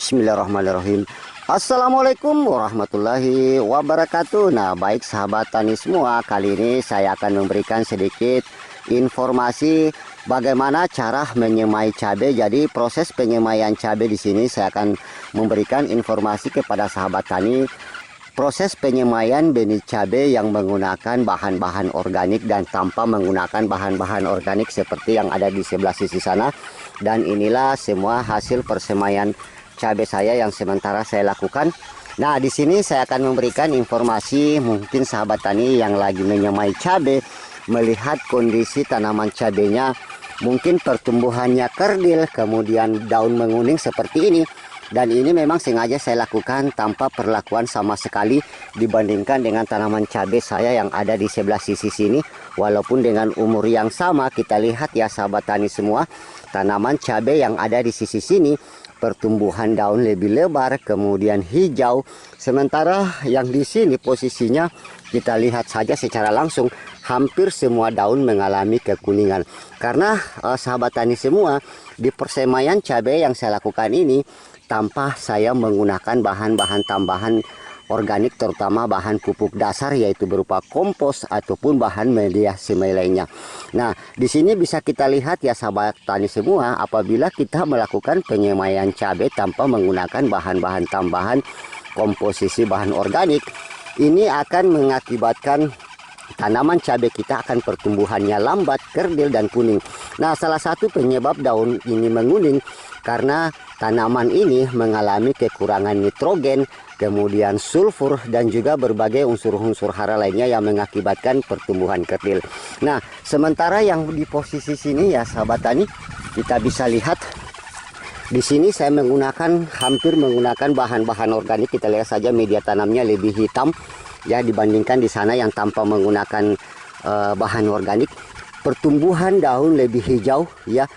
Bismillahirrahmanirrahim. Assalamualaikum warahmatullahi wabarakatuh. Nah, baik sahabat tani semua, kali ini saya akan memberikan sedikit informasi bagaimana cara menyemai cabai. Jadi proses penyemaian cabai di sini saya akan memberikan informasi kepada sahabat tani proses penyemaian benih cabai yang menggunakan bahan-bahan organik dan tanpa menggunakan bahan-bahan organik seperti yang ada di sebelah sisi sana. Dan inilah semua hasil persemaian cabai saya yang sementara saya lakukan. Nah, di sini saya akan memberikan informasi mungkin sahabat tani yang lagi menyemai cabai melihat kondisi tanaman cabainya, mungkin pertumbuhannya kerdil, kemudian daun menguning seperti ini. Dan ini memang sengaja saya lakukan tanpa perlakuan sama sekali dibandingkan dengan tanaman cabai saya yang ada di sebelah sisi sini. Walaupun dengan umur yang sama, kita lihat ya sahabat tani semua, tanaman cabai yang ada di sisi sini pertumbuhan daun lebih lebar, kemudian hijau. Sementara yang di sini posisinya kita lihat saja secara langsung hampir semua daun mengalami kekuningan. Karena sahabat tani semua, di persemaian cabai yang saya lakukan ini tanpa saya menggunakan bahan-bahan tambahan organik, terutama bahan pupuk dasar yaitu berupa kompos ataupun bahan media semai lainnya. Nah, di sini bisa kita lihat ya sahabat tani semua, apabila kita melakukan penyemaian cabai tanpa menggunakan bahan-bahan tambahan komposisi bahan organik, ini akan mengakibatkan tanaman cabai kita akan pertumbuhannya lambat, kerdil dan kuning. Nah, salah satu penyebab daun ini menguning karena tanaman ini mengalami kekurangan nitrogen, kemudian sulfur dan juga berbagai unsur-unsur hara lainnya yang mengakibatkan pertumbuhan kerdil. Nah, sementara yang di posisi sini ya sahabat tani, kita bisa lihat di sini saya hampir menggunakan bahan-bahan organik. Kita lihat saja media tanamnya lebih hitam ya dibandingkan di sana yang tanpa menggunakan bahan organik. Pertumbuhan daun lebih hijau ya,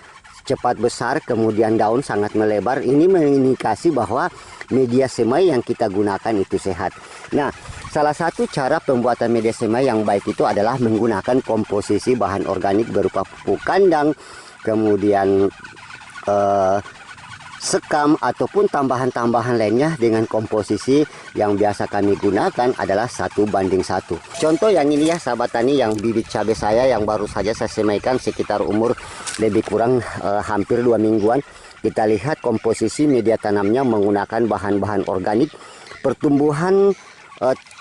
cepat besar, kemudian daun sangat melebar. Ini mengindikasi bahwa media semai yang kita gunakan itu sehat. Nah, salah satu cara pembuatan media semai yang baik itu adalah menggunakan komposisi bahan organik berupa pupuk kandang, kemudian sekam ataupun tambahan-tambahan lainnya dengan komposisi yang biasa kami gunakan adalah 1:1. Contoh yang ini ya sahabat tani, yang bibit cabai saya yang baru saja saya semaikan sekitar umur lebih kurang hampir 2 mingguan. Kita lihat komposisi media tanamnya menggunakan bahan-bahan organik. Pertumbuhan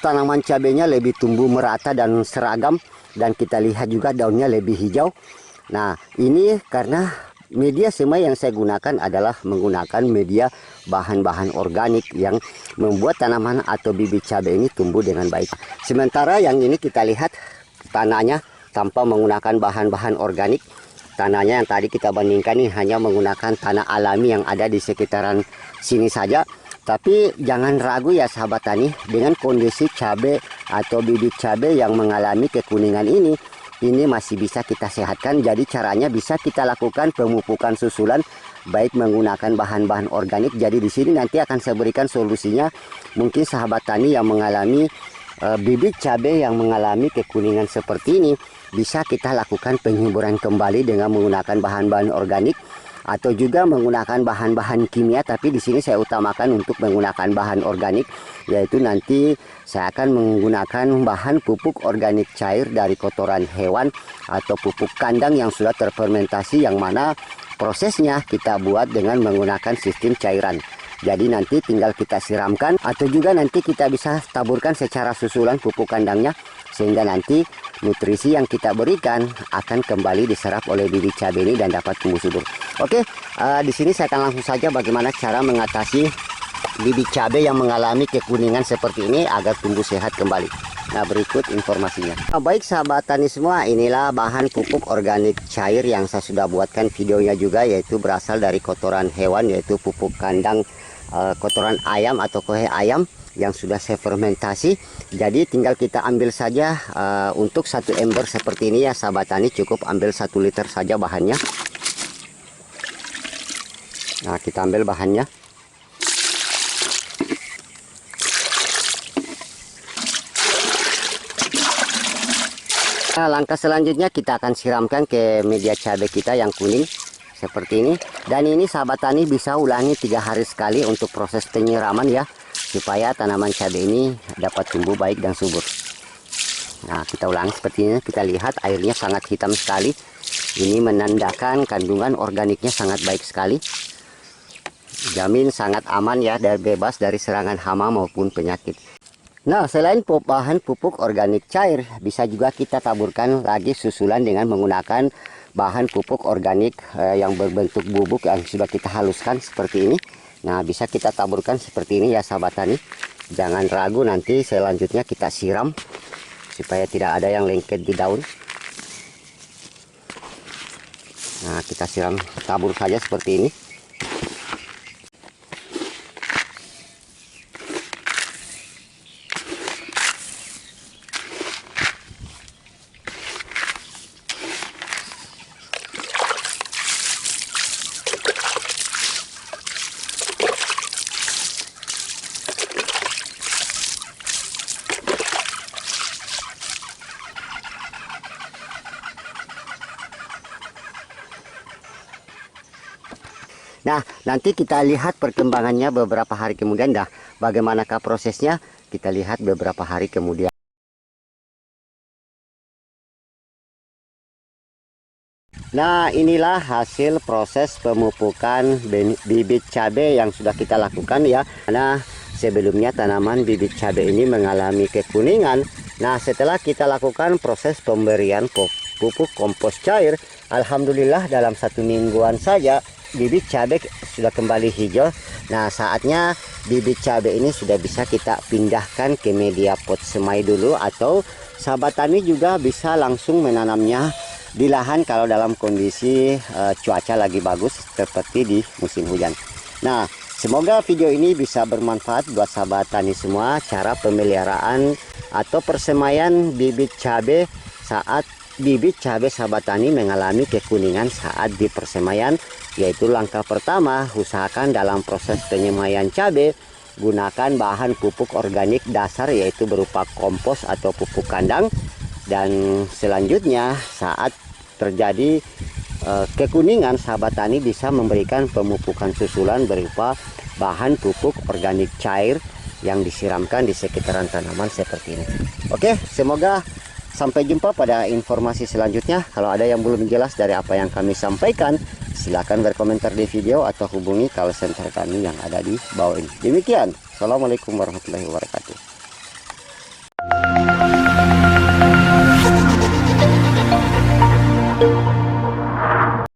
tanaman cabainya lebih tumbuh merata dan seragam, dan kita lihat juga daunnya lebih hijau. Nah, ini karena media semai yang saya gunakan adalah menggunakan media bahan-bahan organik yang membuat tanaman atau bibit cabai ini tumbuh dengan baik. Sementara yang ini kita lihat tanahnya tanpa menggunakan bahan-bahan organik. Tanahnya yang tadi kita bandingkan ini hanya menggunakan tanah alami yang ada di sekitaran sini saja. Tapi jangan ragu ya sahabat tani, dengan kondisi cabai atau bibit cabai yang mengalami kekuningan ini masih bisa kita sehatkan. Jadi caranya bisa kita lakukan pemupukan susulan baik menggunakan bahan-bahan organik. Jadi di sini nanti akan saya berikan solusinya. Mungkin sahabat tani yang mengalami bibit cabai yang mengalami kekuningan seperti ini, bisa kita lakukan penyuburan kembali dengan menggunakan bahan-bahan organik atau juga menggunakan bahan-bahan kimia. Tapi di sini saya utamakan untuk menggunakan bahan organik, yaitu nanti saya akan menggunakan bahan pupuk organik cair dari kotoran hewan atau pupuk kandang yang sudah terfermentasi, yang mana prosesnya kita buat dengan menggunakan sistem cairan. Jadi nanti tinggal kita siramkan atau juga nanti kita bisa taburkan secara susulan pupuk kandangnya, sehingga nanti nutrisi yang kita berikan akan kembali diserap oleh bibit cabai ini dan dapat tumbuh subur. Oke, di sini saya akan langsung saja bagaimana cara mengatasi bibit cabai yang mengalami kekuningan seperti ini agar tumbuh sehat kembali. Nah, berikut informasinya. Baik sahabat tani semua, inilah bahan pupuk organik cair yang saya sudah buatkan videonya juga, yaitu berasal dari kotoran hewan, yaitu pupuk kandang kotoran ayam atau kohe ayam yang sudah saya fermentasi. Jadi tinggal kita ambil saja untuk 1 ember seperti ini ya sahabat tani, cukup ambil 1 liter saja bahannya. Nah, kita ambil bahannya. Nah, langkah selanjutnya kita akan siramkan ke media cabai kita yang kuning. seperti ini. Dan ini sahabat tani bisa ulangi 3 hari sekali untuk proses penyiraman ya, supaya tanaman cabai ini dapat tumbuh baik dan subur. Nah, kita ulangi seperti ini. Kita lihat airnya sangat hitam sekali. Ini menandakan kandungan organiknya sangat baik sekali. Jamin sangat aman ya, dan bebas dari serangan hama maupun penyakit. Nah, selain bahan pupuk organik cair, bisa juga kita taburkan lagi susulan dengan menggunakan bahan pupuk organik yang berbentuk bubuk yang sudah kita haluskan seperti ini. Nah, bisa kita taburkan seperti ini ya sahabat tani. Jangan ragu, nanti selanjutnya kita siram supaya tidak ada yang lengket di daun. Nah, kita siram tabur saja seperti ini. Nah, nanti kita lihat perkembangannya beberapa hari kemudian. Dah, bagaimanakah prosesnya? Kita lihat beberapa hari kemudian. Nah, inilah hasil proses pemupukan bibit cabai yang sudah kita lakukan ya. Nah, sebelumnya tanaman bibit cabai ini mengalami kekuningan. Nah, setelah kita lakukan proses pemberian pupuk kompos cair, alhamdulillah dalam 1 mingguan saja bibit cabai sudah kembali hijau. Nah, saatnya bibit cabai ini sudah bisa kita pindahkan ke media pot semai dulu, atau sahabat tani juga bisa langsung menanamnya di lahan kalau dalam kondisi cuaca lagi bagus seperti di musim hujan. Nah, semoga video ini bisa bermanfaat buat sahabat tani semua, cara pemeliharaan atau persemaian bibit cabai saat bibit cabai sahabat tani mengalami kekuningan saat di persemaian. Yaitu langkah pertama, usahakan dalam proses penyemaian cabai gunakan bahan pupuk organik dasar yaitu berupa kompos atau pupuk kandang. Dan selanjutnya saat terjadi kekuningan, sahabat tani bisa memberikan pemupukan susulan berupa bahan pupuk organik cair yang disiramkan di sekitaran tanaman seperti ini. Oke, semoga sampai jumpa pada informasi selanjutnya. Kalau ada yang belum jelas dari apa yang kami sampaikan, silakan berkomentar di video atau hubungi call center kami yang ada di bawah ini. Demikian, assalamualaikum warahmatullahi wabarakatuh.